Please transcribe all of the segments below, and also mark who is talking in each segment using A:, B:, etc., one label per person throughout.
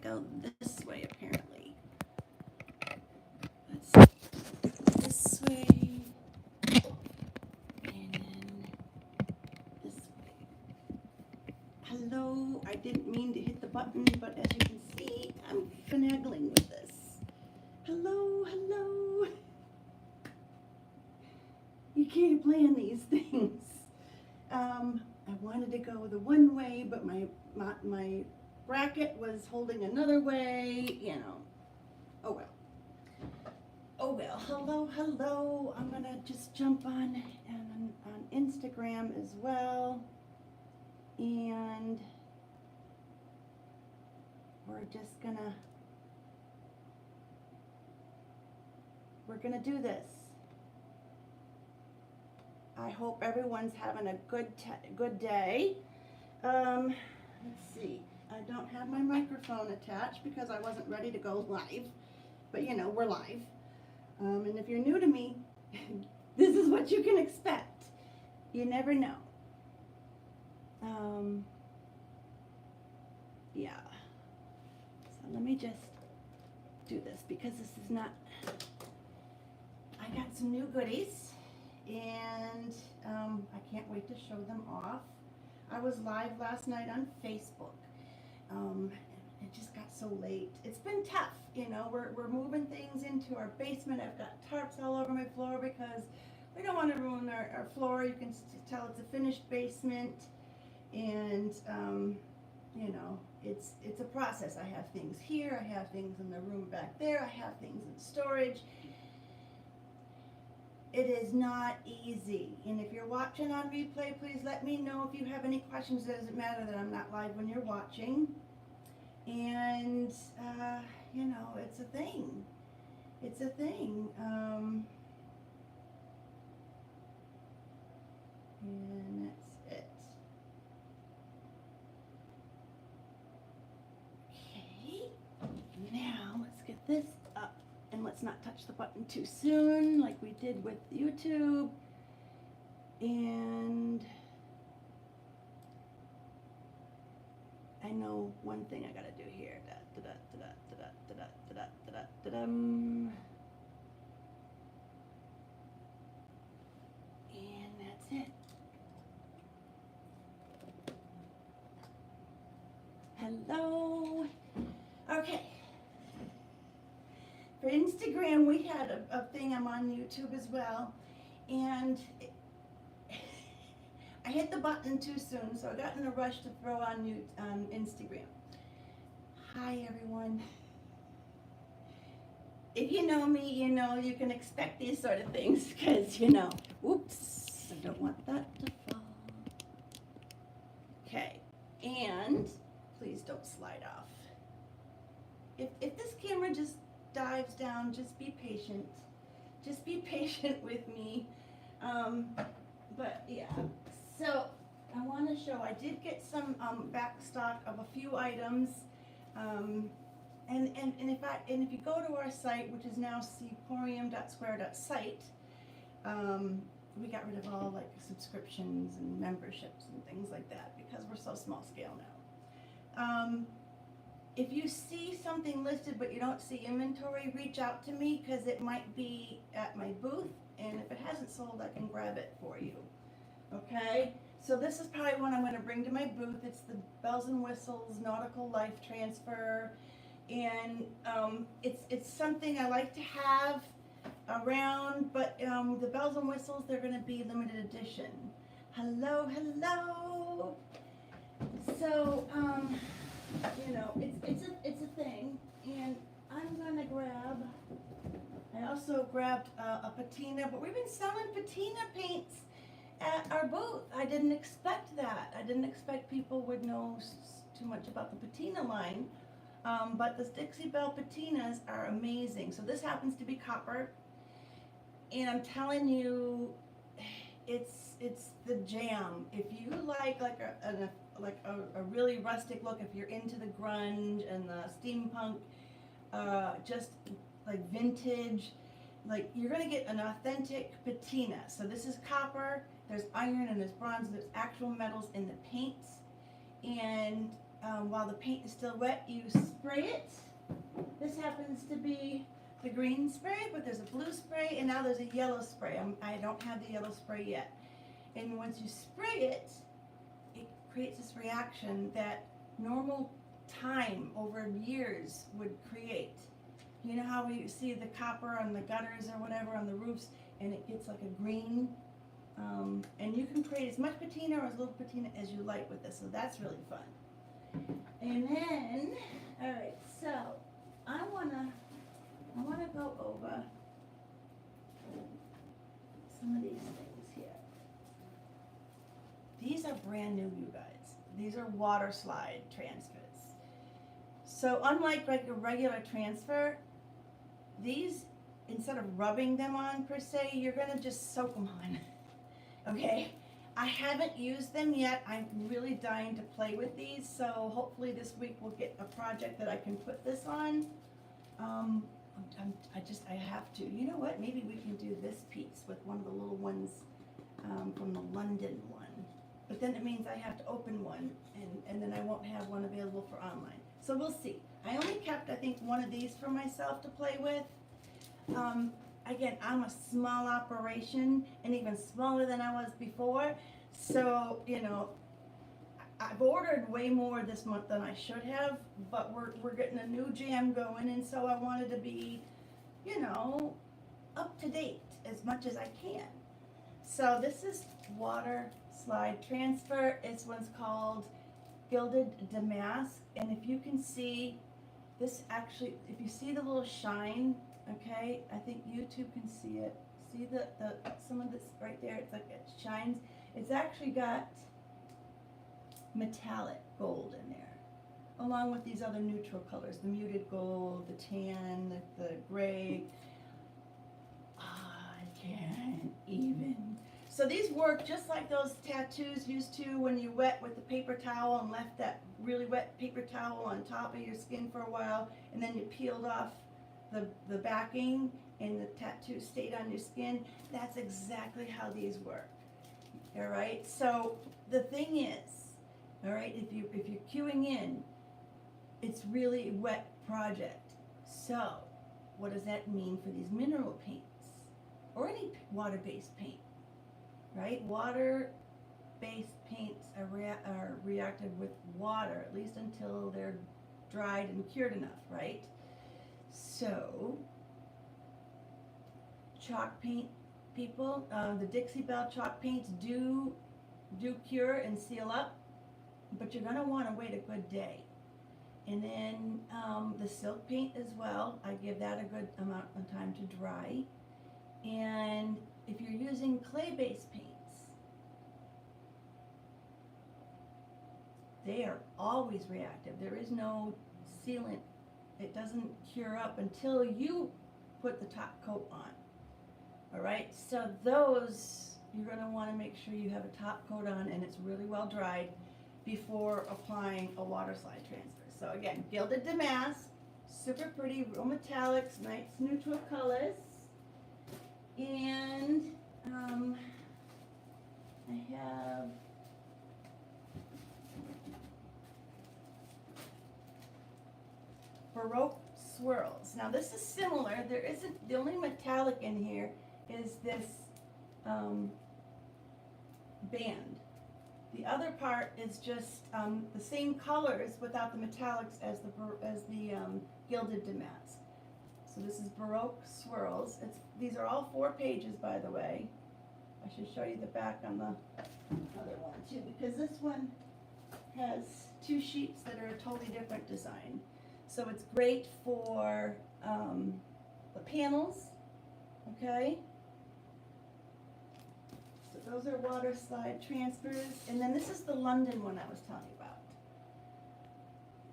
A: go this way apparently. Let's see. This way. And then this way. Hello. I didn't mean to hit the button, but as you can see, I'm finagling with this. Hello, hello. You can't plan these things. I wanted to go the one way, but my bracket was holding another way, you know. Oh well. Oh well. Hello, hello. I'm gonna just jump on Instagram as well, and we're gonna do this. I hope everyone's having a good day. Let's see. I don't have my microphone attached because I wasn't ready to go live, but you know, we're live. And if you're new to me, this is what you can expect. You never know. Yeah. So let me just do this because this is not, I got some new goodies. And I can't wait to show them off. I was live last night on Facebook. It just got so late. It's been tough, you know. We're moving things into our basement. I've got tarps all over my floor because we don't want to ruin our floor. You can tell it's a finished basement, and you know, it's a process. I have things here. I have things in the room back there. I have things in storage. It is not easy, and if you're watching on replay, please let me know if you have any questions. It doesn't matter that I'm not live when you're watching, and you know, it's a thing. It's a thing. And that's it. Okay, now let's get this up. And let's not touch the button too soon like we did with YouTube. And I know one thing I gotta do here. And that's it. Hello. Okay. For Instagram, we had a thing. I'm on YouTube as well, and I hit the button too soon, so I got in a rush to throw on Instagram. Hi, everyone. If you know me, you know you can expect these sort of things because, you know, whoops, I don't want that to fall. Okay, and please don't slide off. If this camera just dives down, just be patient. Just be patient with me. But yeah, so I want to show, I did get some back stock of a few items. And if you go to our site, which is now seaporium.square.site, we got rid of all like subscriptions and memberships and things like that because we're so small scale now. If you see something listed but you don't see inventory, reach out to me because it might be at my booth, and if it hasn't sold, I can grab it for you. Okay? So this is probably one I'm going to bring to my booth. It's the Bells and Whistles Nautical Life Transfer, and it's something I like to have around, but the Bells and Whistles, they're going to be limited edition. Hello, hello. So, you know, it's a thing, and I'm gonna grab. I also grabbed a patina, but we've been selling patina paints at our booth. I didn't expect that. I didn't expect people would know too much about the patina line, but the Dixie Belle patinas are amazing. So this happens to be copper, and I'm telling you, it's the jam. If you like a really rustic look, if you're into the grunge and the steampunk, just like vintage, like you're gonna get an authentic patina. So this is copper, there's iron and there's bronze, and there's actual metals in the paints, and while the paint is still wet, you spray it. This happens to be the green spray, but there's a blue spray, and now there's a yellow spray. I don't have the yellow spray yet. And once you spray it, it creates this reaction that normal time over years would create. You know how we see the copper on the gutters or whatever on the roofs, and it gets like a green, and you can create as much patina or as little patina as you like with this, so that's really fun. And then, all right, so I wanna go over some of these things here. These are brand new, you guys. These are water slide transfers. So unlike like a regular transfer, these, instead of rubbing them on per se, you're gonna just soak them on. Okay? I haven't used them yet. I'm really dying to play with these, so hopefully this week we'll get a project that I can put this on. I have to. You know what? Maybe we can do this piece with one of the little ones from the London one. But then it means I have to open one, and then I won't have one available for online. So we'll see. I only kept, I think, one of these for myself to play with. Again, I'm a small operation, and even smaller than I was before. So, you know, I've ordered way more this month than I should have, but we're getting a new jam going, and so I wanted to be, you know, up to date as much as I can. So this is water slide transfer. This one's called Gilded Damask, and if you can see, this actually, if you see the little shine, okay, I think YouTube can see it. See the some of this right there, it's like it shines. It's actually got metallic gold in there, along with these other neutral colors, the muted gold, the tan, the gray. I can't even. So these work just like those tattoos used to when you wet with the paper towel and left that really wet paper towel on top of your skin for a while, and then you peeled off the backing and the tattoo stayed on your skin. That's exactly how these work. All right, so the thing is, all right, if you're queuing in, it's really a wet project. So what does that mean for these mineral paints or any water-based paint? Right? Water-based paints are reactive with water, at least until they're dried and cured enough, right? So, chalk paint people, the Dixie Belle chalk paints do cure and seal up, but you're gonna wanna wait a good day. And then the silk paint as well, I give that a good amount of time to dry. And if you're using clay-based paints, they are always reactive. There is no sealant. It doesn't cure up until you put the top coat on. All right, so those, you're gonna wanna make sure you have a top coat on and it's really well dried before applying a water slide transfer. So again, Gilded Damask, super pretty, real metallics, nice neutral colors. And I have Baroque Swirls. Now this is similar. There isn't, the only metallic in here is this band. The other part is just the same colors without the metallics as the Gilded Damask. So this is Baroque Swirls. These are all 4 pages, by the way. I should show you the back on the other one too, because this one has 2 sheets that are a totally different design. So it's great for the panels, okay? So those are water slide transfers. And then this is the London one I was telling you about.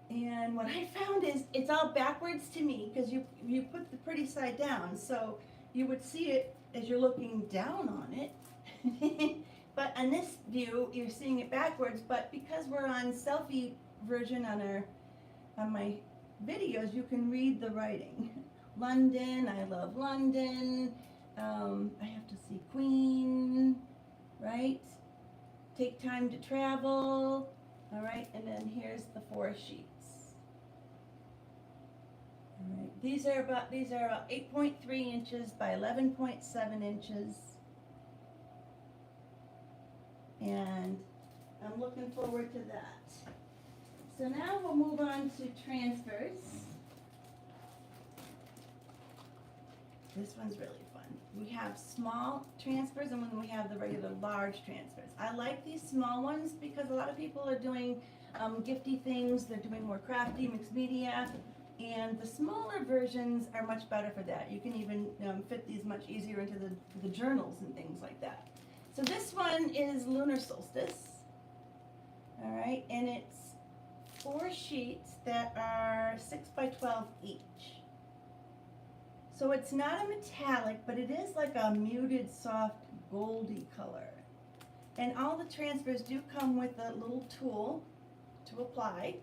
A: And what I found is it's all backwards to me because you put the pretty side down, so you would see it as you're looking down on it. But on this view, you're seeing it backwards. But because we're on selfie version on my videos, you can read the writing. London, I love London. I have to see Queen, right? Take time to travel. All right, and then here's the 4 sheets. All right, these are about 8.3 inches by 11.7 inches. And I'm looking forward to that. So now we'll move on to transfers. This one's really fun. We have small transfers and then we have the regular large transfers. I like these small ones because a lot of people are doing gifty things. They're doing more crafty, mixed media. And the smaller versions are much better for that. You can even fit these much easier into the journals and things like that. So this one is lunar solstice. All right, and it's 4 sheets that are 6 by 12 each. So it's not a metallic, but it is like a muted, soft, goldy color. And all the transfers do come with a little tool to apply.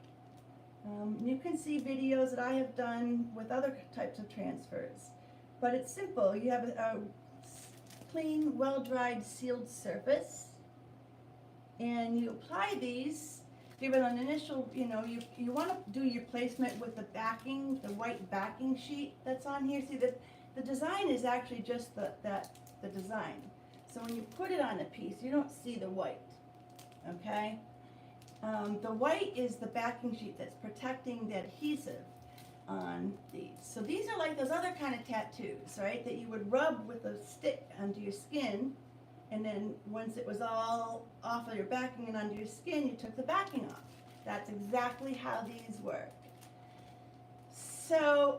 A: You can see videos that I have done with other types of transfers. But it's simple. You have a clean, well-dried, sealed surface. And you apply these, give it an initial, you want to do your placement with the backing, the white backing sheet that's on here. See, the design is actually just the design. So when you put it on a piece, you don't see the white, okay? The white is the backing sheet that's protecting the adhesive on these. So these are like those other kind of tattoos, right, that you would rub with a stick onto your skin. And then once it was all off of your backing and onto your skin, you took the backing off. That's exactly how these work. So,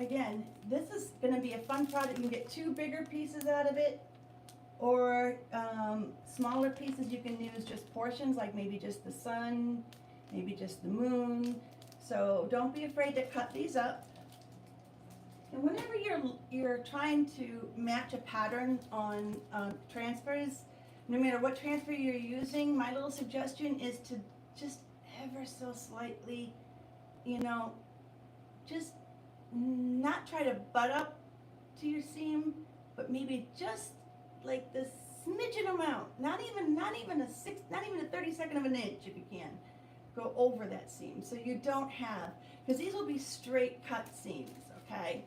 A: again, this is going to be a fun project. You can get 2 bigger pieces out of it, or smaller pieces you can use just portions, like maybe just the sun, maybe just the moon. So don't be afraid to cut these up. And whenever you're trying to match a pattern on transfers, no matter what transfer you're using, my little suggestion is to just ever so slightly, just not try to butt up to your seam, but maybe just like this smidgen amount, not even a 32nd of an inch if you can, go over that seam so you don't have, because these will be straight cut seams, okay?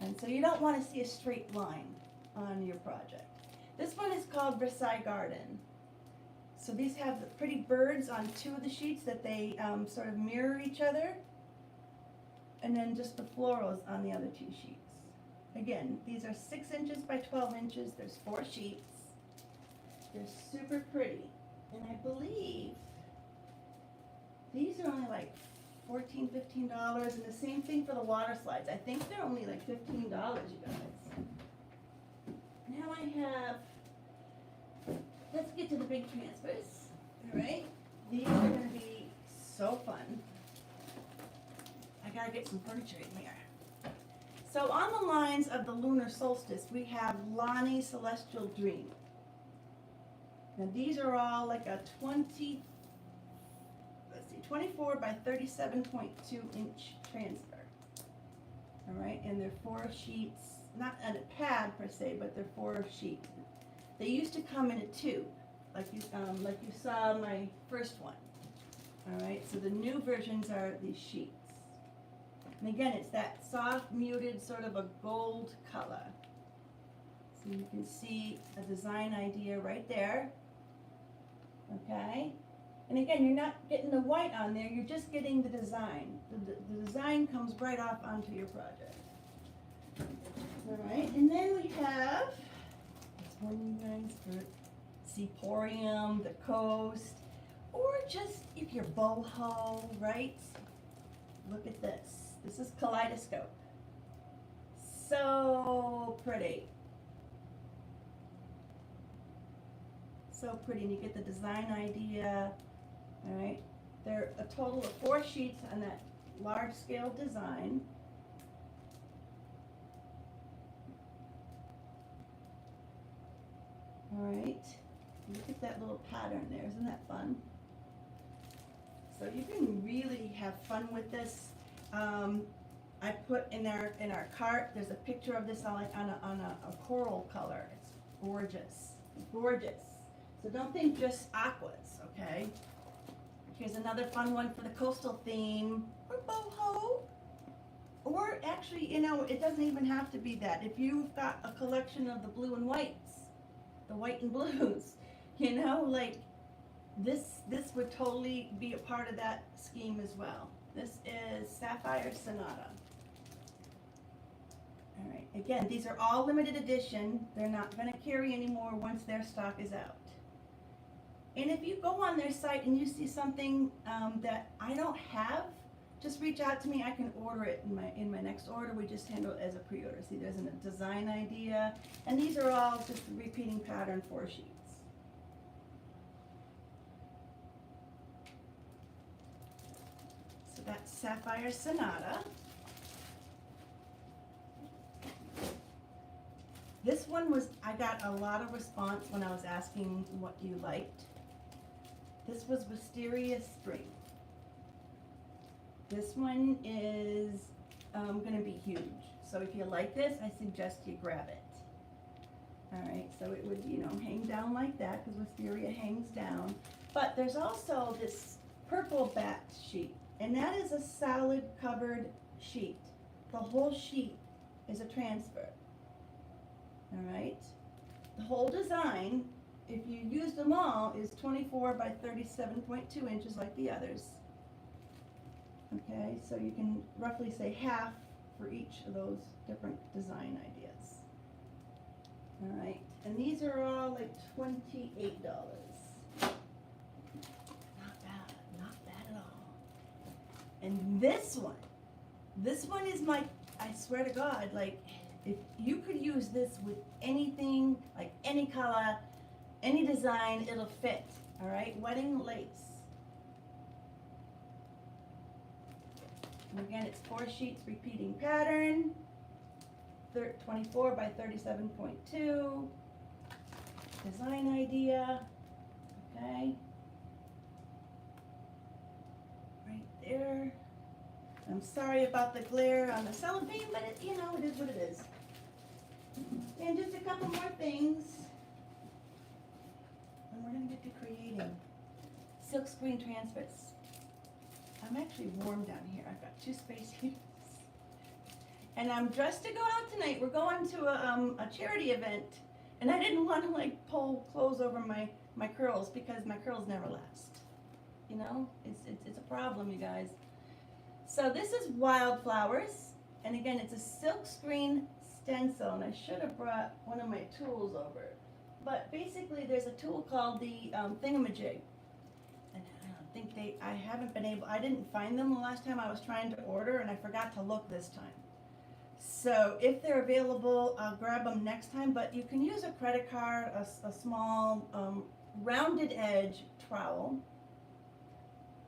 A: And so you don't want to see a straight line on your project. This one is called Versailles Garden. So these have the pretty birds on 2 of the sheets that they sort of mirror each other. And then just the florals on the other 2 sheets. Again, these are 6 inches by 12 inches. There's 4 sheets. They're super pretty. And I believe these are only like $14, $15, and the same thing for the water slides. I think they're only like $15, you guys. Now I have, let's get to the big transfers, all right? These are gonna be so fun. I gotta get some furniture in here. So on the lines of the lunar solstice, we have Lonnie Celestial Dream. Now these are all like a 24 by 37.2 inch transfer. All right, and they're 4 sheets, not on a pad per se, but they're 4 sheets. They used to come in a tube, like you saw my first one. All right, so the new versions are these sheets. And again, it's that soft, muted, sort of a gold color. So you can see a design idea right there. Okay? And again, you're not getting the white on there, you're just getting the design. The design comes right off onto your project. All right, and then we have, this one you guys for Seaporium, the coast, or just if you're boho, right? Look at this. This is kaleidoscope. So pretty. So pretty, and you get the design idea. All right, there are a total of 4 sheets on that large scale design. All right, look at that little pattern there, isn't that fun? So you can really have fun with this. I put in our cart, there's a picture of this on a coral color. It's gorgeous, gorgeous. So don't think just aquas, okay? Here's another fun one for the coastal theme, or boho. Or actually, you know, it doesn't even have to be that. If you've got a collection of the blue and whites, the white and blues, you know, like this would totally be a part of that scheme as well. This is Sapphire Sonata. All right, again, these are all limited edition. They're not going to carry anymore once their stock is out. And if you go on their site and you see something that I don't have, just reach out to me. I can order it in my next order. We just handle it as a pre-order. See, there's a design idea, and these are all just the repeating pattern 4 sheets. So that's Sapphire Sonata. This one was, I got a lot of response when I was asking what you liked. This was Wisteria Spring. This one is going to be huge. So if you like this, I suggest you grab it. All right, so it would, you know, hang down like that because wisteria hangs down. But there's also this purple bat sheet, and that is a solid covered sheet. The whole sheet is a transfer. All right, the whole design, if you use them all, is 24 by 37.2 inches like the others. Okay, so you can roughly say half for each of those different design ideas. All right, and these are all like $28. Not bad at all. And this one is my, I swear to God, like, if you could use this with anything, like any color, any design, it'll fit. All right, wedding lace. And again, it's 4 sheets, repeating pattern, 24 by 37.2, design idea, okay, right there. I'm sorry about the glare on the cellophane, but it, you know, it is what it is. And just a couple more things, and we're gonna get to creating silk screen transfers. I'm actually warm down here. I've got 2 space heaters. And I'm dressed to go out tonight. We're going to a charity event. And I didn't want to like pull clothes over my curls because my curls never last. You know, it's a problem, you guys. So this is Wildflowers. And again, it's a silk screen stencil. And I should have brought one of my tools over. But basically there's a tool called the thingamajig. I haven't been able, I didn't find them the last time I was trying to order, and I forgot to look this time. So if they're available, I'll grab them next time, but you can use a credit card, a small rounded edge trowel,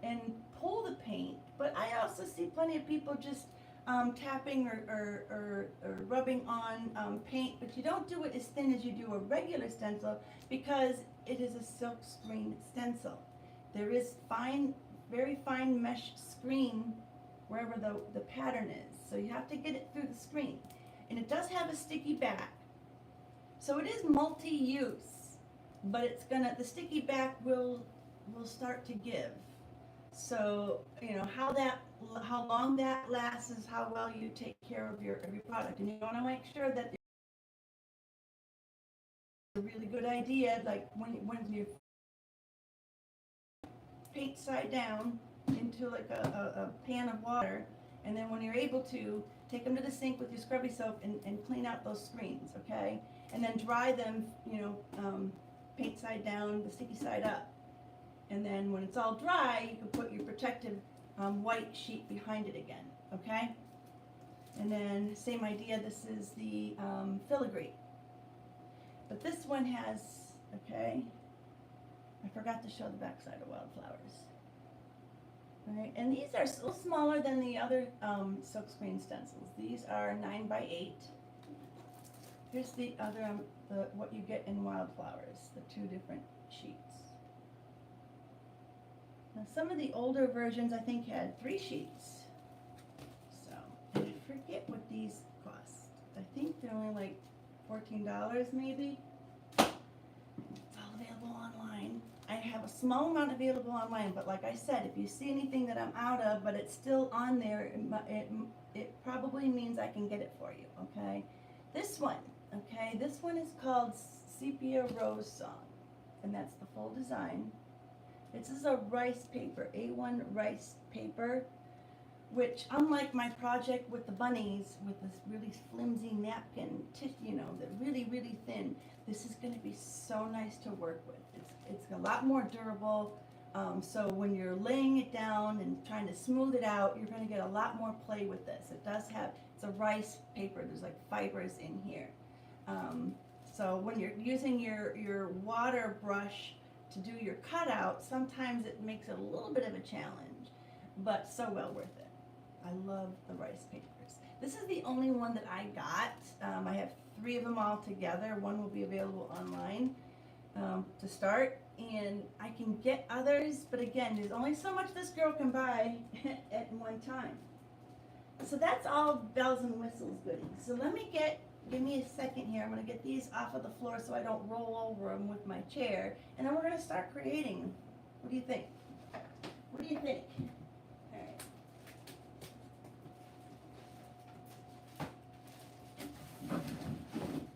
A: and pull the paint. But I also see plenty of people just tapping or rubbing on paint, but you don't do it as thin as you do a regular stencil because it is a silk screen stencil. There is very fine mesh screen wherever the pattern is. So you have to get it through the screen. And it does have a sticky back. So it is multi-use, but it's the sticky back will start to give. So, you know, how long that lasts is how well you take care of your product. And you want to make sure that it's a really good idea, like when you paint side down into like a pan of water, and then when you're able to, take them to the sink with your scrubby soap and clean out those screens, okay? And then dry them, you know, paint side down, the sticky side up. And then when it's all dry, you can put your protective white sheet behind it again, okay? And then same idea, this is the filigree. But this one has, okay, I forgot to show the back side of Wildflowers. All right, and these are a little smaller than the other silk screen stencils. These are 9 by 8. Here's the other, what you get in Wildflowers, the 2 different sheets. Now some of the older versions I think had 3 sheets. So, and I forget what these cost. I think they're only like $14 maybe. It's all available online. I have a small amount available online, but like I said, if you see anything that I'm out of, but it's still on there, it probably means I can get it for you, okay? This one, okay, this one is called Sepia Rose Song, and that's the full design. This is a rice paper, A1 rice paper, which unlike my project with the bunnies, with this really flimsy napkin, you know, that really, really thin, this is gonna be so nice to work with. It's a lot more durable, so when you're laying it down and trying to smooth it out, you're gonna get a lot more play with this. It does have, it's a rice paper, there's like fibers in here. So when you're using your water brush to do your cutout, sometimes it makes it a little bit of a challenge, but so well worth it. I love the rice papers. This is the only one that I got. I have 3 of them all together. One will be available online to start, and I can get others, but again, there's only so much this girl can buy at one time. So that's all bells and whistles goodies. So give me a second here. I'm gonna get these off of the floor so I don't roll over them with my chair, and then we're gonna start creating. What do you think? What do you think? All right.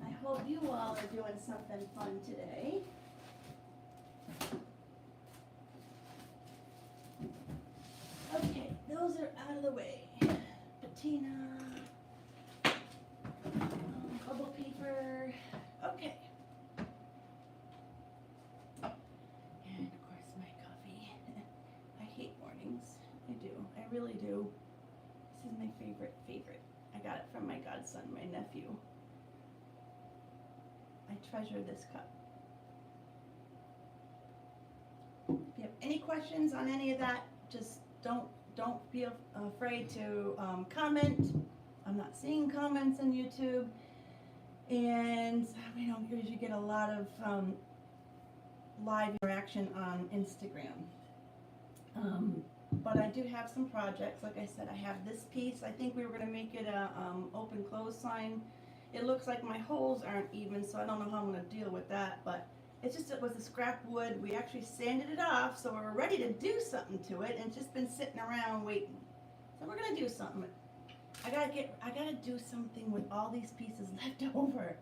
A: I hope you all are doing something fun today. Okay, those are out of the way. Patina, bubble paper, okay. And of course my coffee. I hate mornings, I do, I really do. This is my favorite. I got it from my godson, my nephew. I treasure this cup. If you have any questions on any of that, just don't feel afraid to comment. I'm not seeing comments on YouTube, and we don't usually get a lot of live interaction on Instagram. But I do have some projects. Like I said, I have this piece. I think we were going to make it a open close sign. It looks like my holes aren't even, so I don't know how I'm going to deal with that, but it was a scrap wood. We actually sanded it off, so we're ready to do something to it, and it's just been sitting around waiting. So we're gonna do something. I gotta do something with all these pieces left over.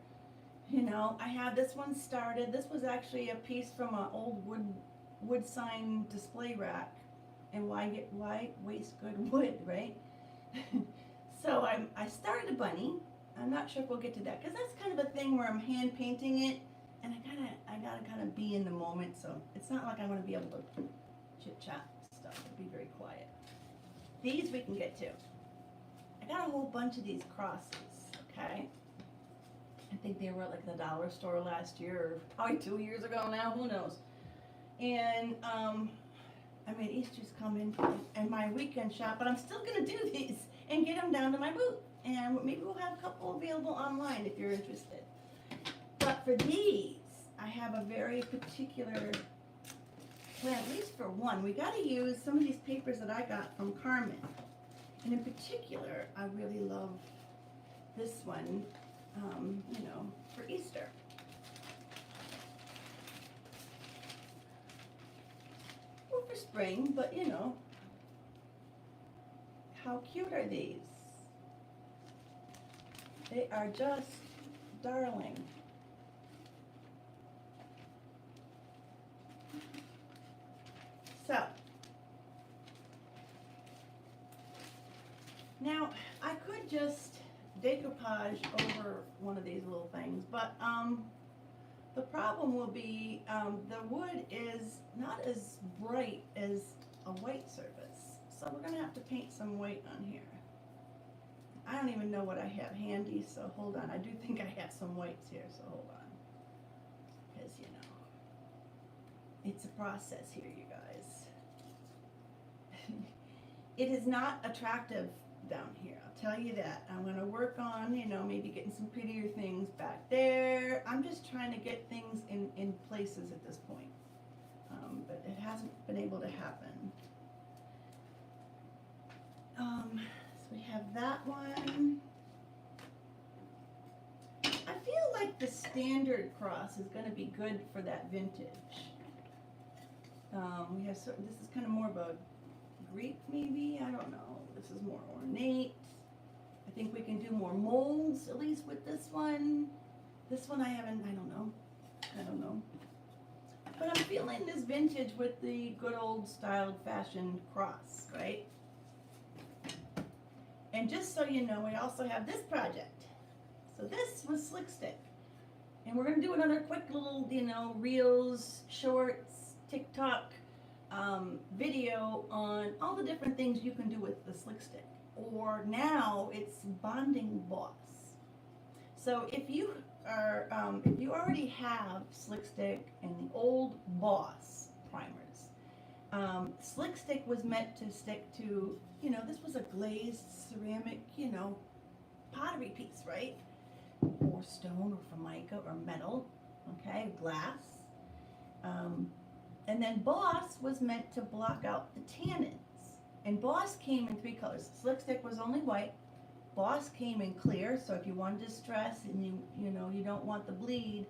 A: You know, I have this one started. This was actually a piece from an old wood sign display rack. And why waste good wood, right? So I started a bunny. I'm not sure if we'll get to that, because that's kind of a thing where I'm hand painting it. And I gotta kind of be in the moment, so it's not like I'm gonna be able to chit chat stuff. It'll be very quiet. These we can get to. I got a whole bunch of these crosses, okay? I think they were at like the dollar store last year, or probably 2 years ago now, who knows? And I made Easter's come in my weekend shop, but I'm still gonna do these and get them down to my booth. And maybe we'll have a couple available online if you're interested. But for these, I have a very particular plan, at least for one. We got to use some of these papers that I got from Carmen. And in particular, I really love this one, you know, for Easter. Or for spring, but you know. How cute are these? They are just darling. So, now I could just decoupage over one of these little things, but the problem will be the wood is not as bright as a white surface. So we're gonna have to paint some white on here. I don't even know what I have handy, so hold on. I do think I have some whites here, so hold on. Because, you know, it's a process here, you guys. It is not attractive down here, I'll tell you that. I'm going to work on, you know, maybe getting some prettier things back there. I'm just trying to get things in places at this point. But it hasn't been able to happen. So we have that one. I feel like the standard cross is going to be good for that vintage. We have certain, this is kind of more of a Greek maybe, I don't know. This is more ornate. I think we can do more molds at least with this one. This one I don't know. But I'm feeling this vintage with the good old styled fashioned cross, right? And just so you know, we also have this project. So this was Slick Stick. And we're gonna do another quick little, reels, shorts, TikTok video on all the different things you can do with the Slick Stick. Or now it's bonding boss. So if you already have Slick Stick and the old Boss primers, Slick Stick was meant to stick to, this was a glazed ceramic, pottery piece, right? Or stone or formica or metal, okay, glass. And then Boss was meant to block out the tannins. And Boss came in 3 colors. Slick Stick was only white. Boss came in clear, so if you want to distress and you don't want the bleed,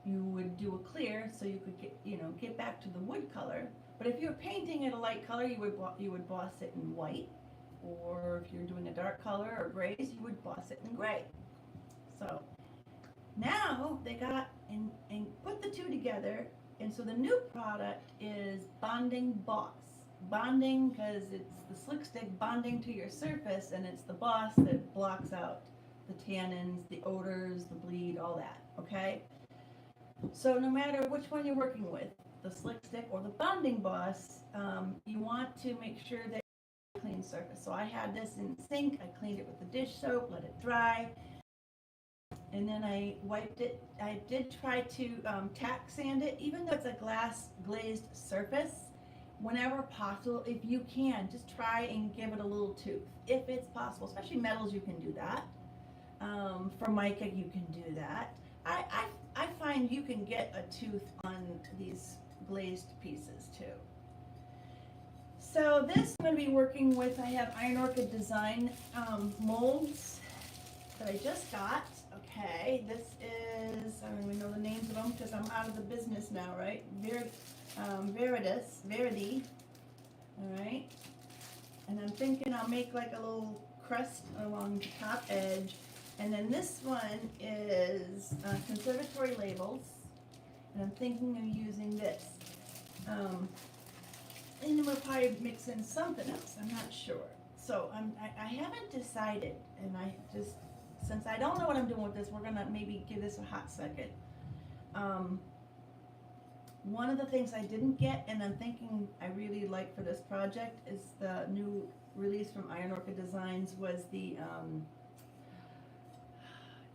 A: you would do a clear so you could get back to the wood color. But if you're painting it a light color, you would boss it in white. Or if you're doing a dark color or grays, you would boss it in gray. So now they got and put the two together, and so the new product is Bonding Boss. Bonding because it's the Slick Stick bonding to your surface, and it's the Boss that blocks out the tannins, the odors, the bleed, all that, okay? So no matter which one you're working with, the Slick Stick or the Bonding Boss, you want to make sure that you clean surface. So I had this in the sink, I cleaned it with the dish soap, let it dry, and then I wiped it. I did try to tack sand it, even though it's a glass glazed surface. Whenever possible, if you can, just try and give it a little tooth, if it's possible. Especially metals, you can do that. Formica, you can do that. I find you can get a tooth on these glazed pieces too. So this I'm going to be working with, I have Iron Orchid Design molds that I just got. Okay, this is, I don't even know the names of them because I'm out of the business now, right? Verity, all right? And I'm thinking I'll make like a little crest along the top edge. And then this one is Conservatory Labels, and I'm thinking of using this. And then we'll probably mix in something else, I'm not sure. So I haven't decided, and since I don't know what I'm doing with this, we're gonna maybe give this a hot second. One of the things I didn't get, and I'm thinking I really like for this project, is the new release from Iron Orchid Designs, was the,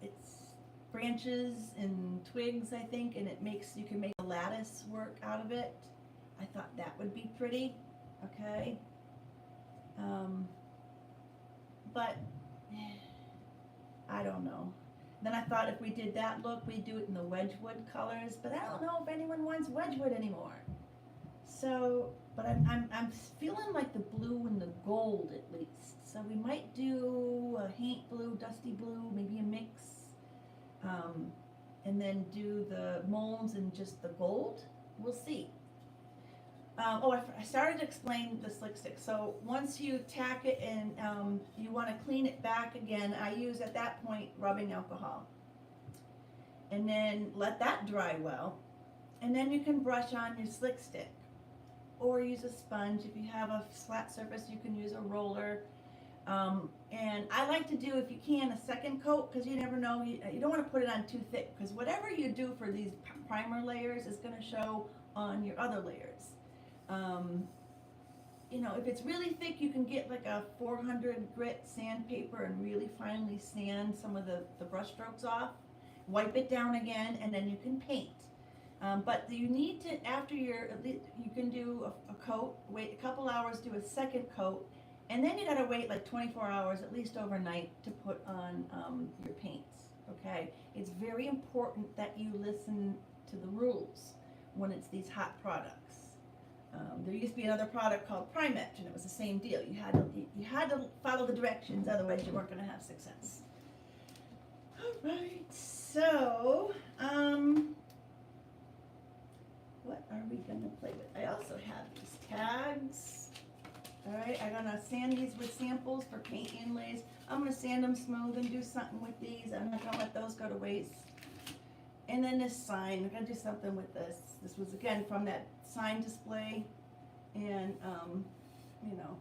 A: it's branches and twigs, I think, and you can make a lattice work out of it. I thought that would be pretty, okay? But I don't know. Then I thought if we did that look, we'd do it in the Wedgwood colors, but I don't know if anyone wants Wedgwood anymore. So, but I'm feeling like the blue and the gold at least. So we might do a haint blue, dusty blue, maybe a mix, and then do the molds in just the gold. We'll see. I started to explain the Slick Stick. So once you tack it and you want to clean it back again, I use at that point rubbing alcohol. And then let that dry well. And then you can brush on your Slick Stick. Or use a sponge. If you have a flat surface, you can use a roller. And I like to do, if you can, a second coat, because you never know. You don't want to put it on too thick, because whatever you do for these primer layers is going to show on your other layers. If it's really thick, you can get like a 400 grit sandpaper and really finely sand some of the brush strokes off. Wipe it down again, and then you can paint. But you need to, after you can do a coat, wait a couple hours, do a second coat, and then you gotta wait like 24 hours, at least overnight, to put on your paints, okay? It's very important that you listen to the rules when it's these hot products. There used to be another product called Primetch, and it was the same deal. You had to follow the directions, otherwise you weren't gonna have success. Alright, so, what are we gonna play with? I also have these tags. Alright, I'm gonna sand these with samples for paint inlays. I'm gonna sand them smooth and do something with these. I'm not gonna let those go to waste. And then this sign, I'm gonna do something with this. This was again from that sign display. And, you know,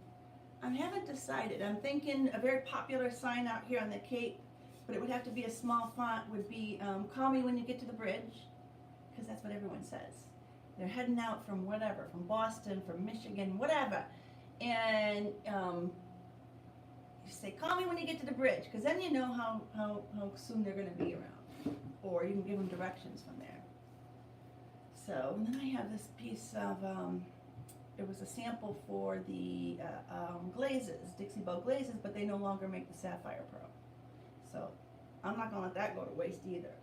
A: I haven't decided. I'm thinking a very popular sign out here on the Cape, but it would have to be a small font, would be, call me when you get to the bridge, because that's what everyone says. They're heading out from whatever, from Boston, from Michigan, whatever. And you say, call me when you get to the bridge, because then you know how soon they're going to be around. Or you can give them directions from there. So, and then I have this piece of, it was a sample for the glazes, Dixie Bow glazes, but they no longer make the Sapphire Pearl. So, I'm not going to let that go to waste either.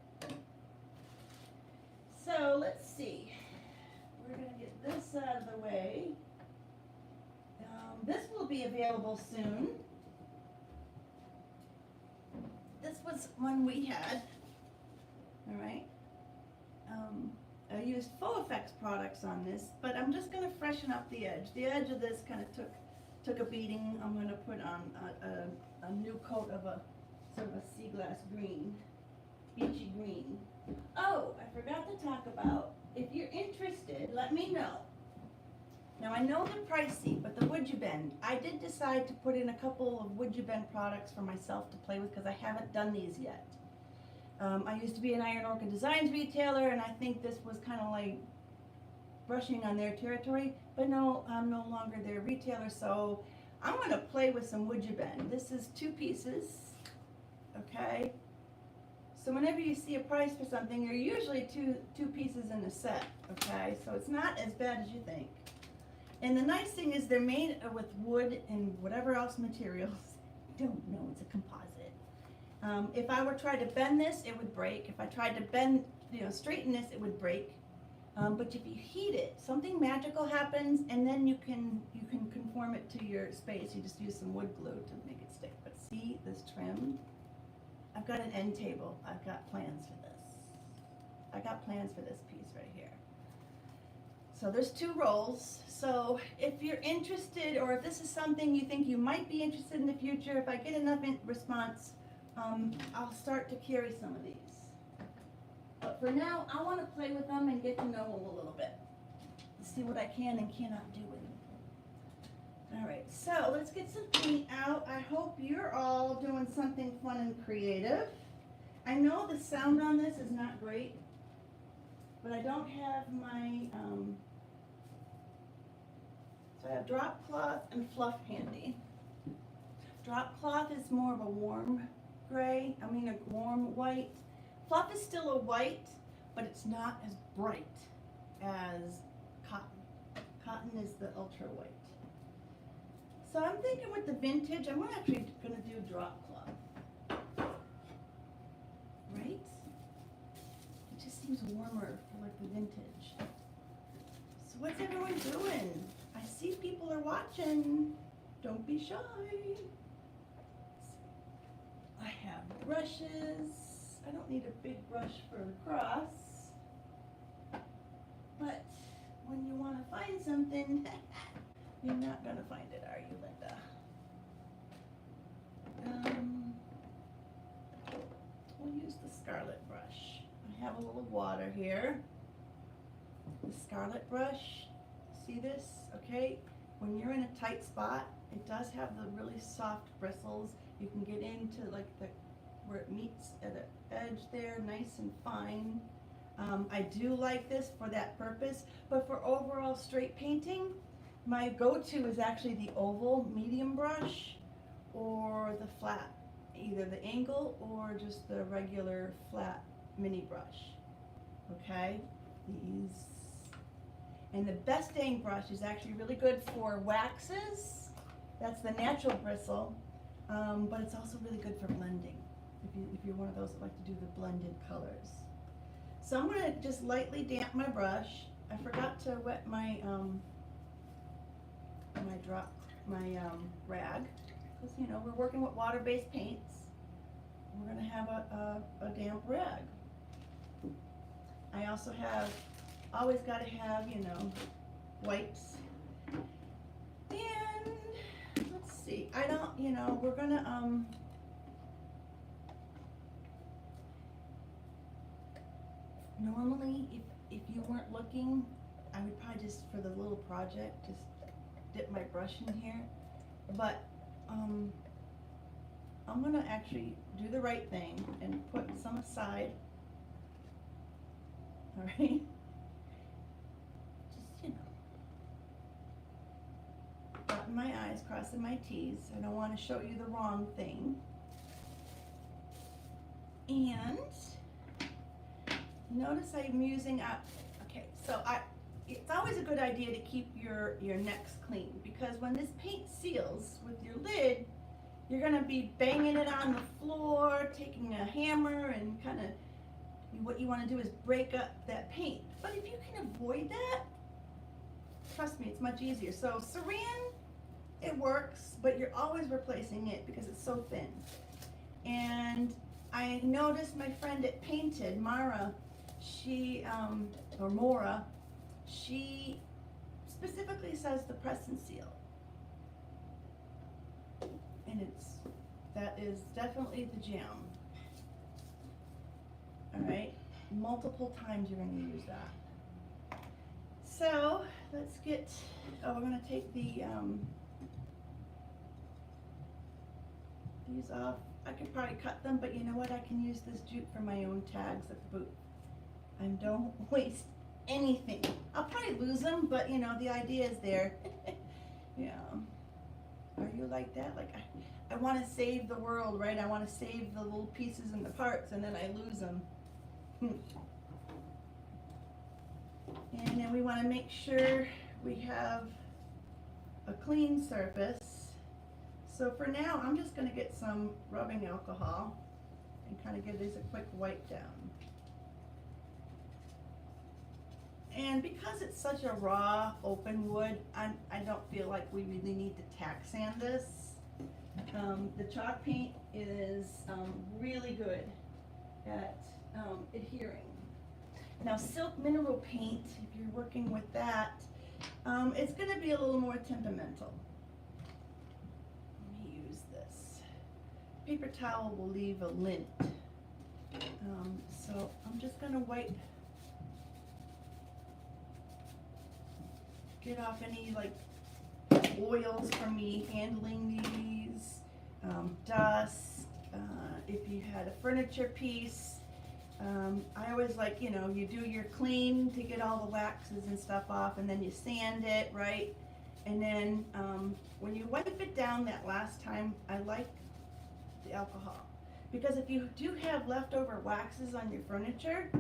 A: So, let's see. We're going to get this out of the way. This will be available soon. This was one we had. All right. I used Faux Effects products on this, but I'm just going to freshen up the edge. The edge of this kind of took a beating. I'm going to put on a new coat of a sort of a sea glass green, beachy green. Oh, I forgot to talk about, if you're interested, let me know. Now I know they're pricey, but the Would You Bend, I did decide to put in a couple of Would You Bend products for myself to play with because I haven't done these yet. I used to be an Iron Orchid Designs retailer, and I think this was kind of like brushing on their territory, but no, I'm no longer their retailer, so I'm going to play with some Would You Bend. This is 2 pieces, okay? So whenever you see a price for something, they're usually two pieces in a set, okay? So it's not as bad as you think. And the nice thing is they're made with wood and whatever else materials. I don't know, it's a composite. If I were trying to bend this, it would break. If I tried to bend, straighten this, it would break. But if you heat it, something magical happens, and then you can conform it to your space. You just use some wood glue to make it stick. But see this trim? I've got an end table. I've got plans for this. I got plans for this piece right here. So there's 2 rolls. So if you're interested, or if this is something you think you might be interested in the future, if I get enough response, I'll start to carry some of these. But for now, I want to play with them and get to know them a little bit. See what I can and cannot do with them. All right, so let's get some paint out. I hope you're all doing something fun and creative. I know the sound on this is not great, but I don't have my, so I have drop cloth and fluff handy. Drop cloth is more of a warm gray, a warm white. Fluff is still a white, but it's not as bright as cotton. Cotton is the ultra white. So I'm thinking with the vintage, I'm actually going to do drop cloth. Right? It just seems warmer for like the vintage. So what's everyone doing? I see people are watching. Don't be shy. I have brushes. I don't need a big brush for the cross. But when you want to find something, you're not going to find it, are you, Linda? We'll use the Scarlet brush. I have a little water here. The Scarlet brush, see this? Okay, when you're in a tight spot, it does have the really soft bristles. You can get into like where it meets at the edge there, nice and fine. I do like this for that purpose, but for overall straight painting, my go-to is actually the oval medium brush or the flat, either the angle or just the regular flat mini brush. Okay, these. And the best dang brush is actually really good for waxes. That's the natural bristle, but it's also really good for blending. If you're one of those that like to do the blended colors. So I'm going to just lightly damp my brush. I forgot to wet my rag, because we're working with water-based paints. we're gonna have a damp rag. I also have, always gotta have, you know, wipes. And let's see, I don't, you know, we're gonna, normally if you weren't looking, I would probably just, for the little project, just dip my brush in here. But, I'm gonna actually do the right thing and put some aside. All right, just, you know, dotting my I's, crossing my T's. I don't want to show you the wrong thing. And notice I'm using okay, so it's always a good idea to keep your necks clean, because when this paint seals with your lid, you're gonna be banging it on the floor, taking a hammer and kind of, what you want to do is break up that paint. But if you can avoid that, trust me, it's much easier. So saran, it works, but you're always replacing it because it's so thin. And I noticed my friend at Painted, Mara, she, or Mora, she specifically says the press and seal. And that is definitely the jam. All right, multiple times you're going to use that. So let's get, we're going to take these off. I could probably cut them, but you know what? I can use this jute for my own tags at the booth. And don't waste anything. I'll probably lose them, but you know, the idea is there. Yeah. Are you like that? Like, I want to save the world, right? I want to save the little pieces and the parts, and then I lose them. And then we want to make sure we have a clean surface. So for now, I'm just going to get some rubbing alcohol and kind of give these a quick wipe down. And because it's such a raw, open wood, I don't feel like we really need to tack sand this. The chalk paint is really good at adhering. Now silk mineral paint, if you're working with that, it's going to be a little more temperamental. Let me use this. Paper towel will leave a lint. So I'm just going to wipe, get off any like oils from me handling these, dust, if you had a furniture piece. I always like, you know, you do your clean to get all the waxes and stuff off, and then you sand it, right? And then when you wipe it down that last time, I like the alcohol. Because if you do have leftover waxes on your furniture,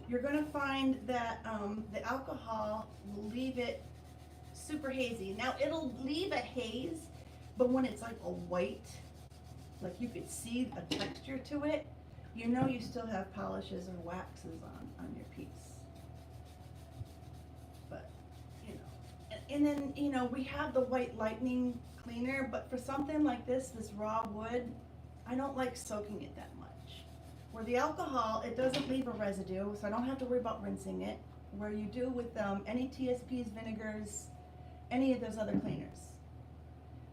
A: you're going to find that the alcohol will leave it super hazy. Now it'll leave a haze, but when it's like a white, like you could see a texture to it, you know you still have polishes or waxes on your piece. But, you know, and then, you know, we have the white lightning cleaner, but for something like this raw wood, I don't like soaking it that much. Where the alcohol, it doesn't leave a residue, so I don't have to worry about rinsing it, where you do with any TSPs, vinegars, any of those other cleaners.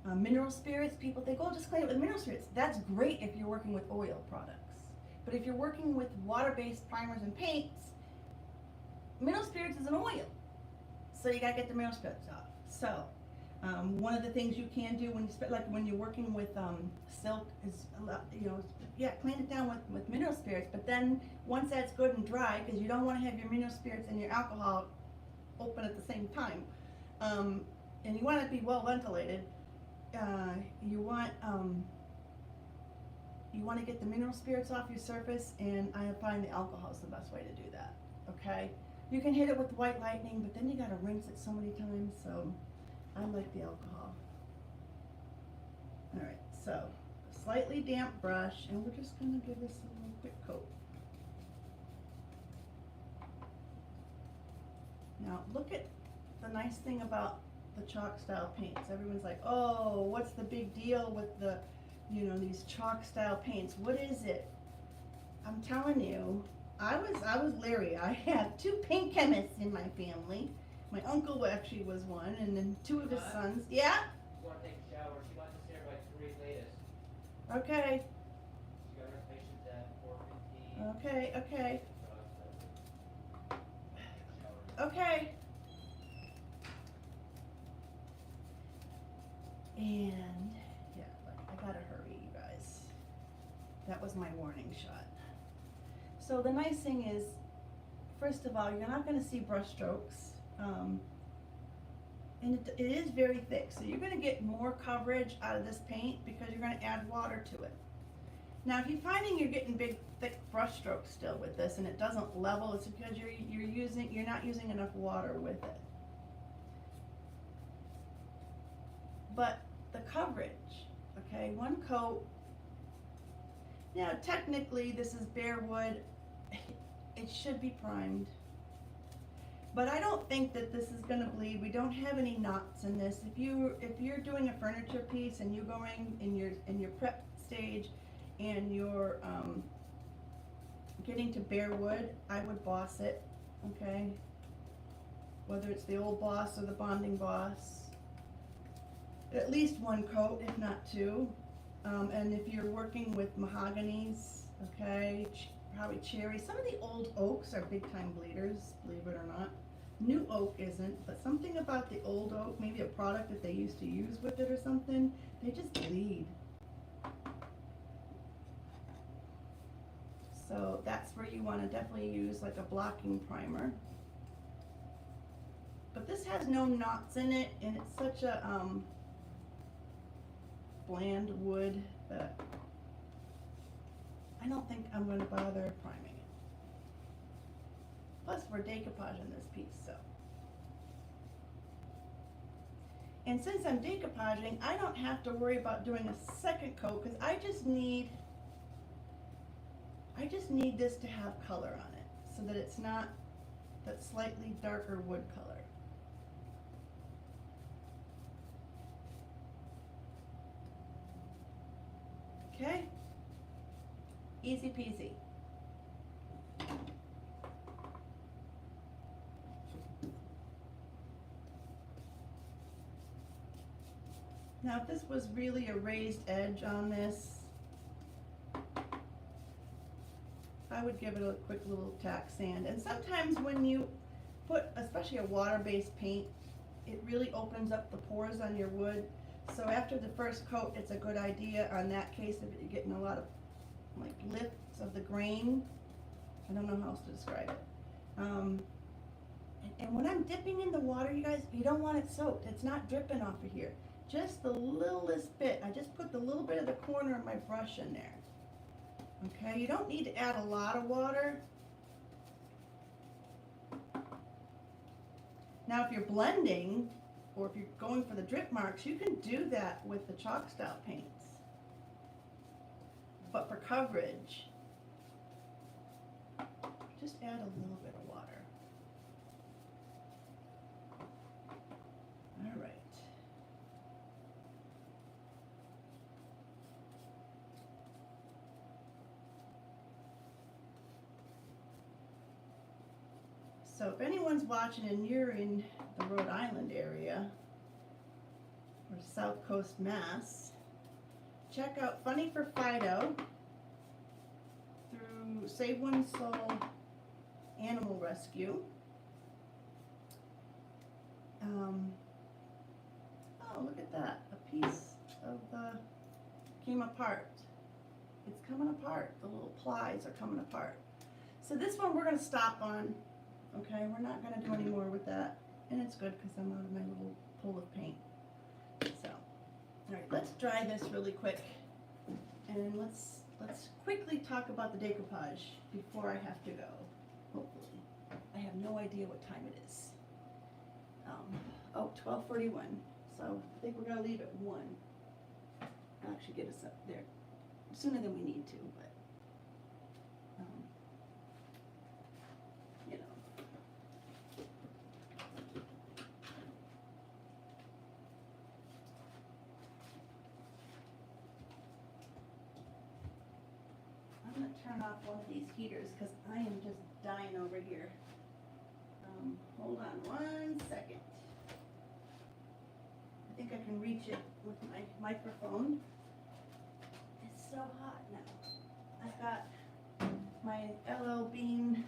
A: Mineral spirits, people think, oh, just clean it with mineral spirits. That's great if you're working with oil products. But if you're working with water-based primers and paints, mineral spirits is an oil. So you gotta get the mineral spirits off. So, one of the things you can do when you're working with silk is, you know, yeah, clean it down with mineral spirits, but then once that's good and dry, because you don't want to have your mineral spirits and your alcohol open at the same time, and you want it to be well ventilated, you want to get the mineral spirits off your surface, and I find the alcohol is the best way to do that, okay? You can hit it with white lightning, but then you got to rinse it so many times, so I like the alcohol. All right, so a slightly damp brush, and we're just going to give this a little quick coat. Now, look at the nice thing about the chalk style paints. Everyone's like, oh, what's the big deal with the you know, these chalk style paints. What is it? I'm telling you, I was leery. I have 2 paint chemists in my family. My uncle actually was one, and then 2 of his sons. Yeah?
B: She's going to take a shower. She wants us here by 3 latest.
A: Okay.
B: She got reservations at 4:15.
A: Okay, okay. Okay. And, yeah, I gotta hurry, you guys. That was my warning shot. So the nice thing is, first of all, you're not gonna see brush strokes. And it is very thick, so you're gonna get more coverage out of this paint because you're gonna add water to it. Now, if you're finding you're getting big, thick brush strokes still with this and it doesn't level, it's because you're not using enough water with it. But the coverage, okay, 1 coat. Now, technically, this is bare wood. It should be primed. But I don't think that this is gonna bleed. We don't have any knots in this. If you're doing a furniture piece and you're going in your prep stage and you're getting to bare wood, I would boss it, okay? Whether it's the old boss or the bonding boss. At least 1 coat, if not 2. And if you're working with mahoganies, okay, probably cherry. Some of the old oaks are big time bleeders, believe it or not. New oak isn't, but something about the old oak, maybe a product that they used to use with it or something, they just bleed. So that's where you want to definitely use like a blocking primer. But this has no knots in it, and it's such a bland wood that I don't think I'm going to bother priming it. Plus, we're decoupaging this piece, so. And since I'm decoupaging, I don't have to worry about doing a second coat because I just need this to have color on it so that it's not that slightly darker wood color. Okay? Easy peasy. Now if this was really a raised edge on this, I would give it a quick little tack sand. And sometimes when you put, especially a water-based paint, it really opens up the pores on your wood. So after the first coat, it's a good idea on that case if you're getting a lot of like lifts of the grain. I don't know how else to describe it. And when I'm dipping in the water, you guys, you don't want it soaked. It's not dripping off of here. Just the littlest bit. I just put the little bit of the corner of my brush in there. Okay, you don't need to add a lot of water. Now if you're blending, or if you're going for the drip marks, you can do that with the chalk style paints. But for coverage, just add a little bit of water. All right. So if anyone's watching and you're in the Rhode Island area or South Coast Mass, check out Funny for Fido through Save One Soul Animal Rescue. Oh, look at that. A piece of the came apart. It's coming apart. The little plies are coming apart. So this one we're going to stop on. Okay, we're not going to do any more with that. And it's good because I'm out of my little pool of paint. So, all right, let's dry this really quick. And let's quickly talk about the decoupage before I have to go, hopefully. I have no idea what time it is. 12:41. So I think we're going to leave at 1. I'll actually get us up there sooner than we need to, but you know. turn off one of these heaters because I am just dying over here. Hold on 1 second. I think I can reach it with my microphone. It's so hot now. I've got my LL Bean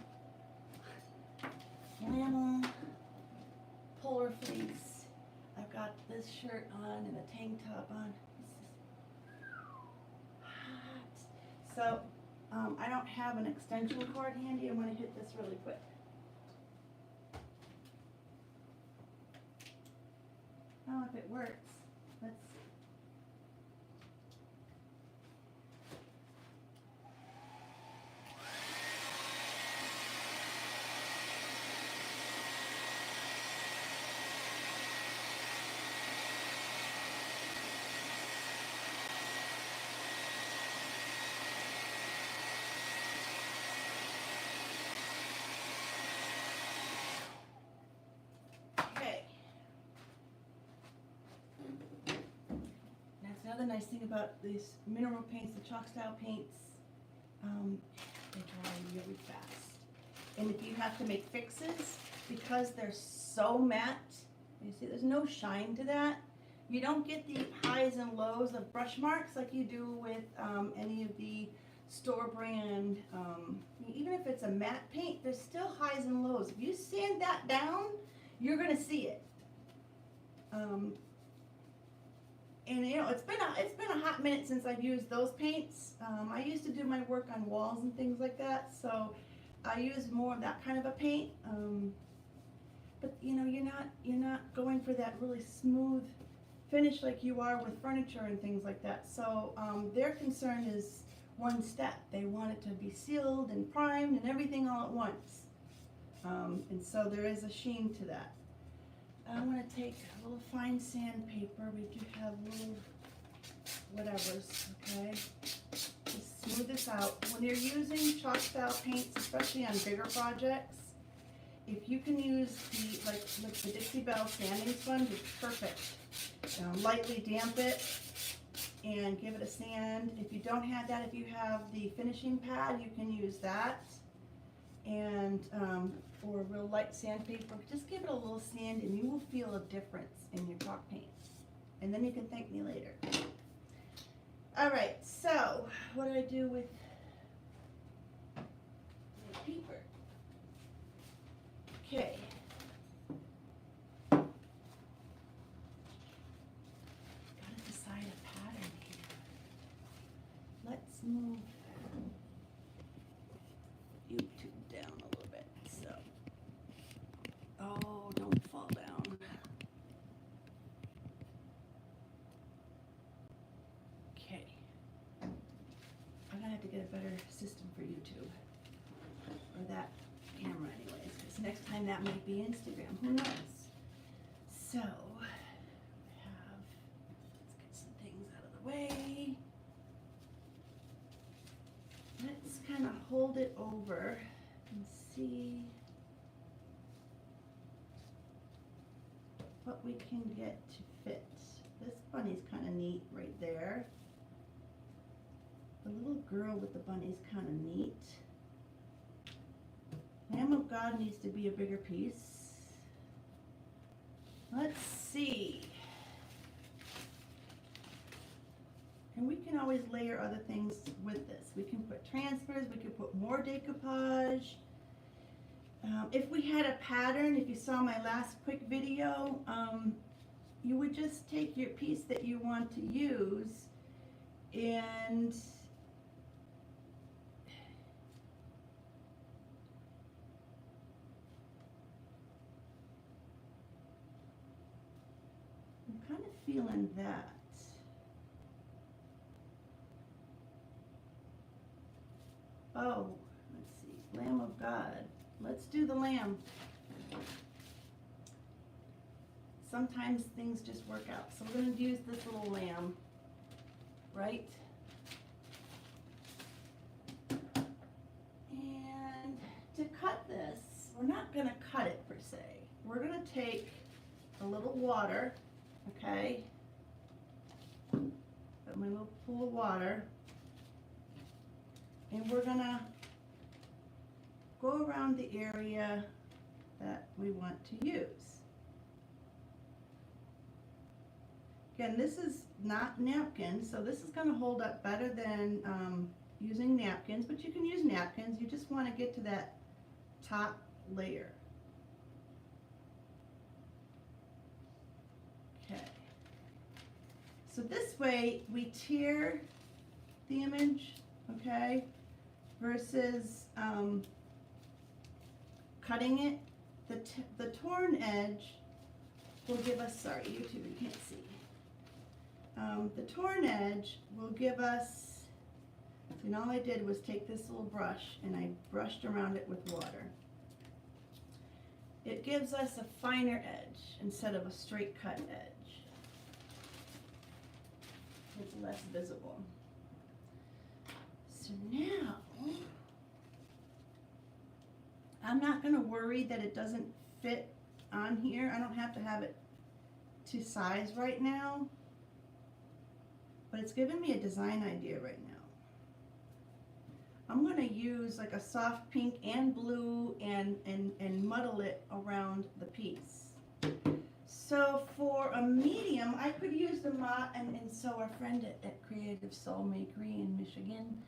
A: flannel polar fleece. I've got this shirt on and a tank top on. This is hot. So I don't have an extension cord handy. I'm going to hit this really quick. Oh, if it works. Let's see. Okay. That's another nice thing about these mineral paints, the chalk style paints. They dry really fast. And if you have to make fixes, because they're so matte, you see there's no shine to that. You don't get the highs and lows of brush marks like you do with any of the store brand. Even if it's a matte paint, there's still highs and lows. If you sand that down, you're gonna see it. And you know, it's been a hot minute since I've used those paints. I used to do my work on walls and things like that, so I use more of that kind of a paint. But you know, you're not going for that really smooth finish like you are with furniture and things like that. So their concern is one step. They want it to be sealed and primed and everything all at once. And so there is a sheen to that. I'm going to take a little fine sandpaper. We do have little whatevers, okay? Just smooth this out. When you're using chalk style paints, especially on bigger projects, if you can use like the Dixie Belle sanding sponge, it's perfect. Lightly damp it and give it a sand. If you don't have that, if you have the finishing pad, you can use that. And or a real light sandpaper, just give it a little sand and you will feel a difference in your chalk paint. And then you can thank me later. All right, so what do I do with the paper? Okay. Gotta decide a pattern here. Let's move YouTube down a little bit. So, oh, don't fall down. Okay. I'm gonna have to get a better system for YouTube, or that camera anyways, because next time that might be Instagram, who knows? So, let's get some things out of the way. Let's kind of hold it over and see what we can get to fit. This bunny's kind of neat right there. The little girl with the bunny's kind of neat. Lamb of God needs to be a bigger piece. Let's see. And we can always layer other things with this. We can put transfers, we could put more decoupage. If we had a pattern, if you saw my last quick video, you would just take your piece that you want to use and I'm kind of feeling that. Oh, let's see, Lamb of God. Let's do the lamb. Sometimes things just work out. So we're going to use this little lamb, right? And to cut this, we're not going to cut it per se. We're going to take a little water, okay? Put my little pool of water. And we're gonna go around the area that we want to use. Again, this is not napkins, so this is gonna hold up better than using napkins, but you can use napkins. You just wanna get to that top layer. Okay. So this way we tear the image, okay, versus cutting it. The torn edge will give us, sorry, YouTube, you can't see. The torn edge will give us, and all I did was take this little brush and I brushed around it with water. It gives us a finer edge instead of a straight cut edge. It's less visible. So now, I'm not going to worry that it doesn't fit on here. I don't have to have it to size right now, but it's giving me a design idea right now. I'm going to use like a soft pink and blue and muddle it around the piece. So for a medium, I could use the Mod, and so our friend at Creative Soul Makery in Michigan,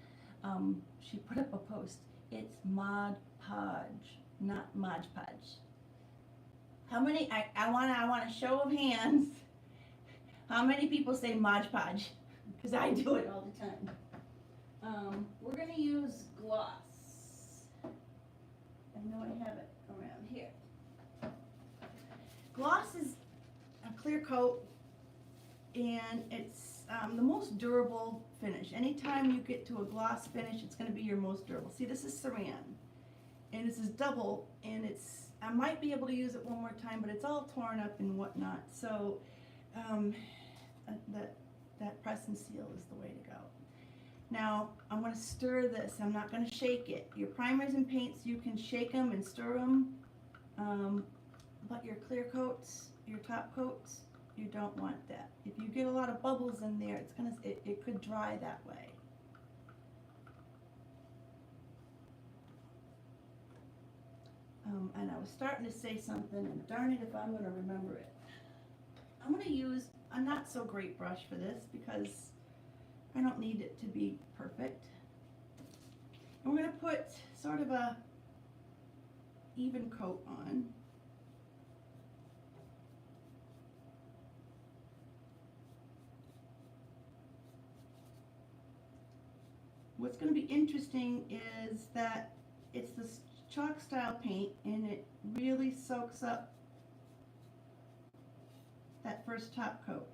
A: she put up a post. It's Mod Podge, not Mod Podge. How many? I want a show of hands. How many people say Mod Podge? Because I do it all the time. We're gonna use gloss. I know I have it around here. Gloss is a clear coat, and it's the most durable finish. Anytime you get to a gloss finish, it's going to be your most durable. See, this is Saran, and this is double, and I might be able to use it one more time, but it's all torn up and whatnot. So that press and seal is the way to go. Now I'm going to stir this. I'm not going to shake it. Your primers and paints, you can shake them and stir them, but your clear coats, your top coats, you don't want that. If you get a lot of bubbles in there, it could dry that way. And I was starting to say something, and darn it if I'm going to remember it. I'm going to use a not so great brush for this because I don't need it to be perfect. And we're going to put sort of a even coat on. What's going to be interesting is that it's this chalk style paint, and it really soaks up that first top coat.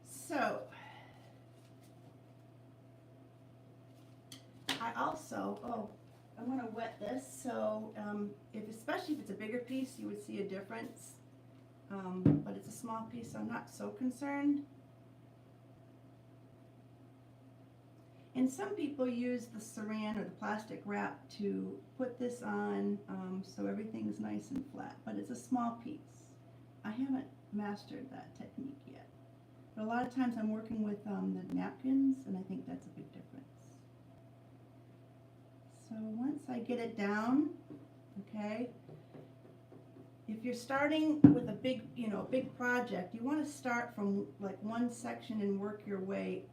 A: So I also, I'm going to wet this, so especially if it's a bigger piece, you would see a difference, but it's a small piece, so I'm not so concerned. And some people use the saran or the plastic wrap to put this on so everything's nice and flat, but it's a small piece. I haven't mastered that technique yet. But a lot of times I'm working with the napkins, and I think that's a big difference. So once I get it down, okay, if you're starting with a big, big project, you want to start from like one section and work your way,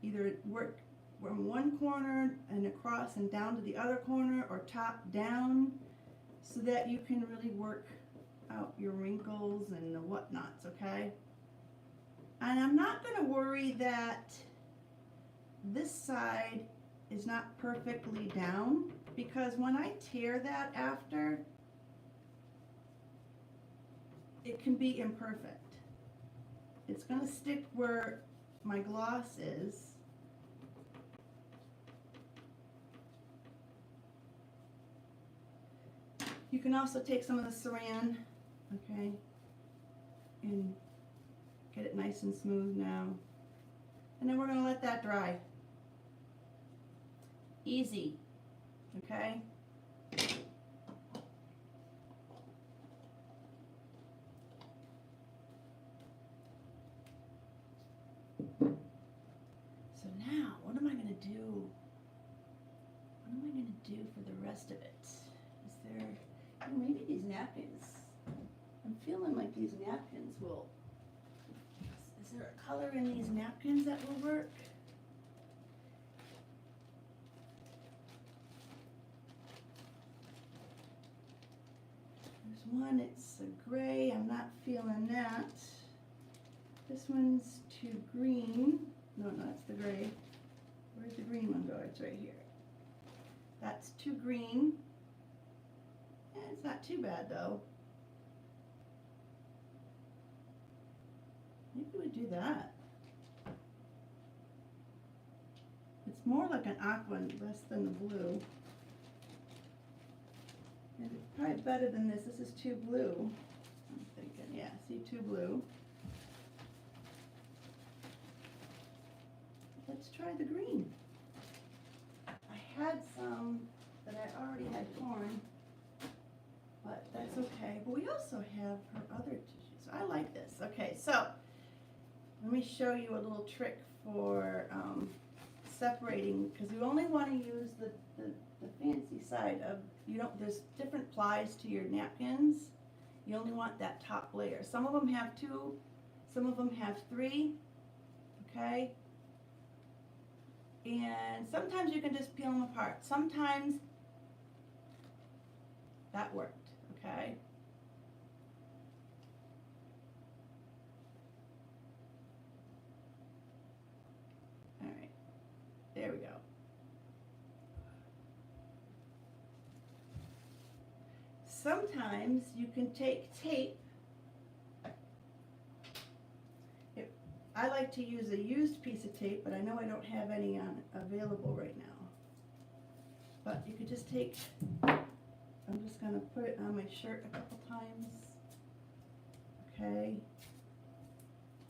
A: either work from one corner and across and down to the other corner, or top down, so that you can really work out your wrinkles and the whatnots, okay? And I'm not going to worry that this side is not perfectly down, because when I tear that after, it can be imperfect. It's going to stick where my gloss is. You can also take some of the saran, okay, and get it nice and smooth now. And then we're going to let that dry. Easy, okay? So now, what am I going to do for the rest of it. Is there, oh, maybe these napkins. I'm feeling like these napkins will, is there a color in these napkins that will work? There's one, it's a gray, I'm not feeling that. This one's too green. No, it's the gray. Where'd the green one go? It's right here. That's too green. It's not too bad though. Maybe we do that. It's more like an aqua, less than the blue. And it's probably better than this. This is too blue. I'm thinking, yeah, see, too blue. Let's try the green. I had some that I already had torn, but that's okay. But we also have her other tissues. I like this. Okay, so let me show you a little trick for separating, because you only want to use the fancy side of, you don't, there's different plies to your napkins. You only want that top layer. Some of them have 2, some of them have 3, okay? And sometimes you can just peel them apart. Sometimes that worked, okay? All right, there we go. Sometimes you can take tape. I like to use a used piece of tape, but I know I don't have any available right now. But you could just take, I'm just going to put it on my shirt a couple times. Okay.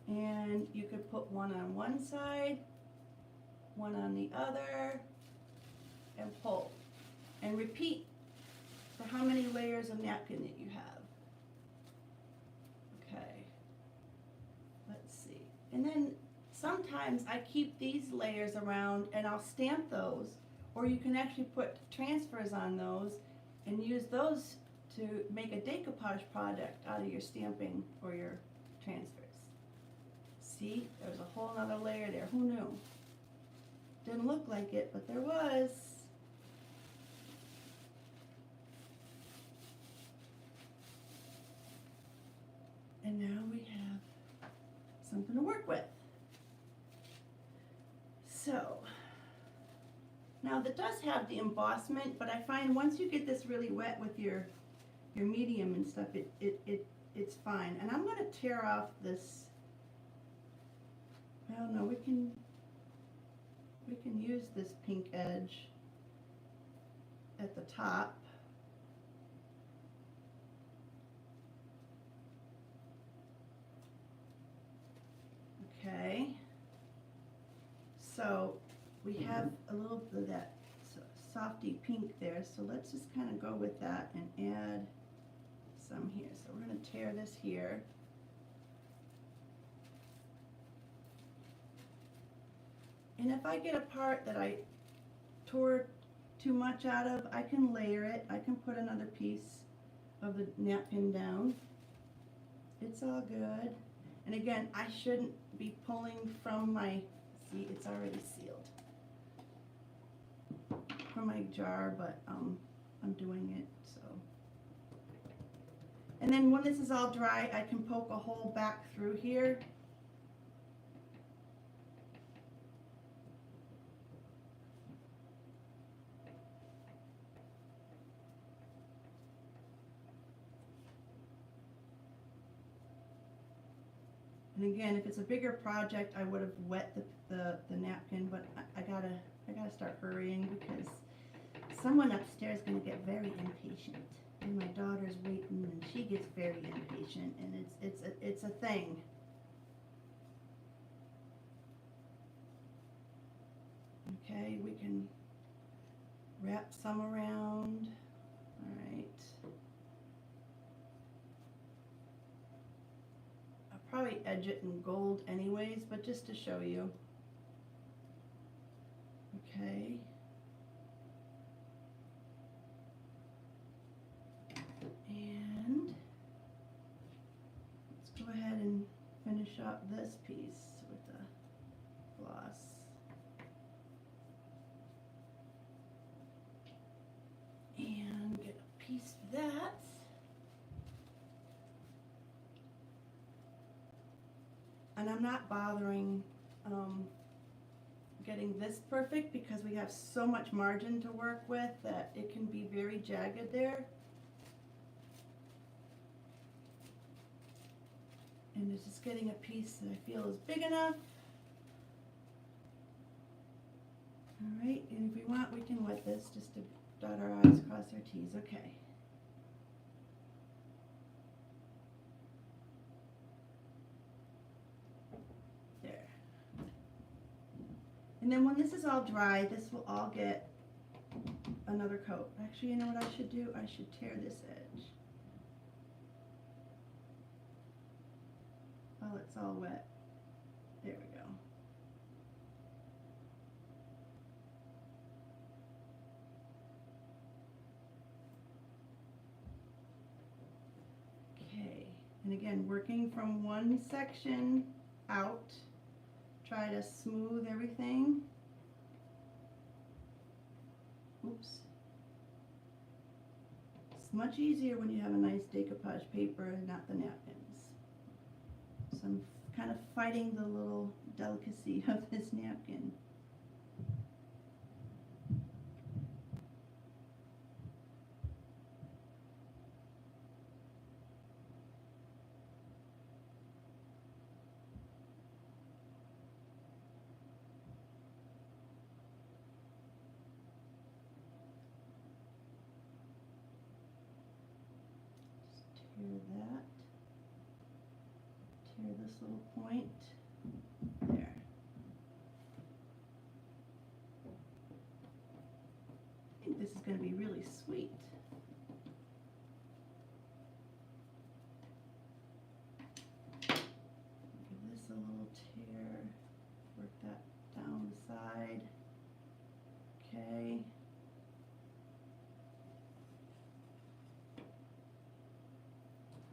A: And you could put one on one side, one on the other, and pull. And repeat for how many layers of napkin that you have. Okay. Let's see. And then sometimes I keep these layers around and I'll stamp those, or you can actually put transfers on those and use those to make a decoupage project out of your stamping or your transfers. See, there's a whole other layer there. Who knew? Didn't look like it, but there was. And now we have something to work with. So, now that does have the embossment, but I find once you get this really wet with your medium and stuff, it's fine. And I'm going to tear off this. I don't know, we can use this pink edge at the top. Okay, so we have a little bit of that softy pink there, so let's just kind of go with that and add some here. So we're going to tear this here. And if I get a part that I tore too much out of, I can layer it. I can put another piece of the napkin down. It's all good. And again, I shouldn't be pulling from my, see, it's already sealed, from my jar, but I'm doing it, so. And then when this is all dry, I can poke a hole back through here. And again, if it's a bigger project, I would have wet the napkin, but I gotta start hurrying because someone upstairs is gonna get very impatient, and my daughter's waiting, and she gets very impatient, and it's a thing. Okay, we can wrap some around. All right. Probably edge it in gold anyways, but just to show you. Okay. up this piece with the gloss. And get a piece of that. And I'm not bothering getting this perfect because we have so much margin to work with that it can be very jagged there. And it's just getting a piece that I feel is big enough. All right, and if we want, we can wet this just to dot our I's, cross our T's. Okay. There. And then when this is all dry, this will all get another coat. Actually, you know what I should do? I should tear this edge while it's all wet. There we go. Okay, and again, working from one section out, try to smooth everything. Oops. It's much easier when you have a nice decoupage paper and not the napkins. So I'm kind of fighting the little delicacy of this napkin. Tear that, tear this little point, there. I think this is going to be really sweet. Give this a little tear, work that down the side, okay.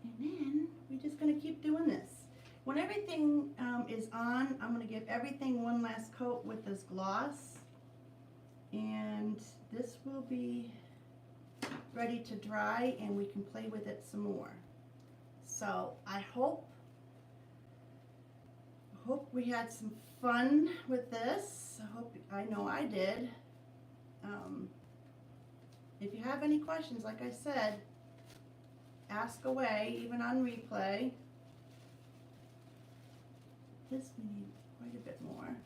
A: And then we're just going to keep doing this. When everything is on, I'm going to give everything one last coat with this gloss. And this will be ready to dry and we can play with it some more. So I hope we had some fun with this. I know I did. If you have any questions, like I said, ask away, even on replay. This we need quite a bit more.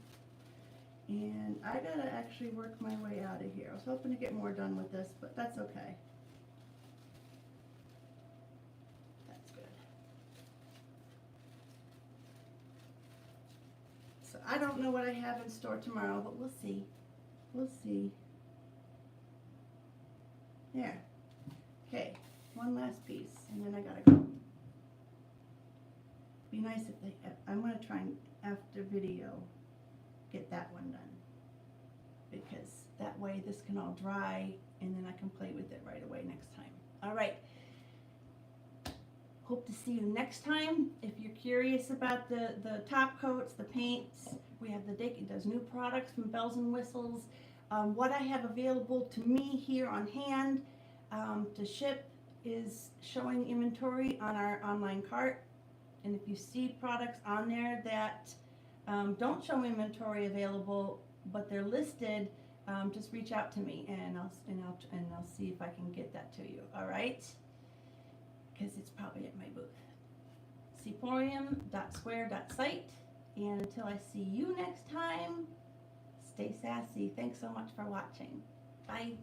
A: And I gotta actually work my way out of here. I was hoping to get more done with this, but that's okay. That's good. So I don't know what I have in store tomorrow, but we'll see. We'll see. There. Okay. One last piece, and then I gotta go. Be nice if they, I'm gonna try and, after video, get that one done. Because that way this can all dry, and then I can play with it right away next time. All right. Hope to see you next time. If you're curious about the top coats, the paints, we have those new products from Bells and Whistles. What I have available to me here on hand to ship is showing inventory on our online cart. And if you see products on there that don't show inventory available, but they're listed, just reach out to me and I'll see if I can get that to you. All right? Because it's probably at my booth. Seaporium.square.site. And until I see you next time, stay sassy. Thanks so much for watching. Bye.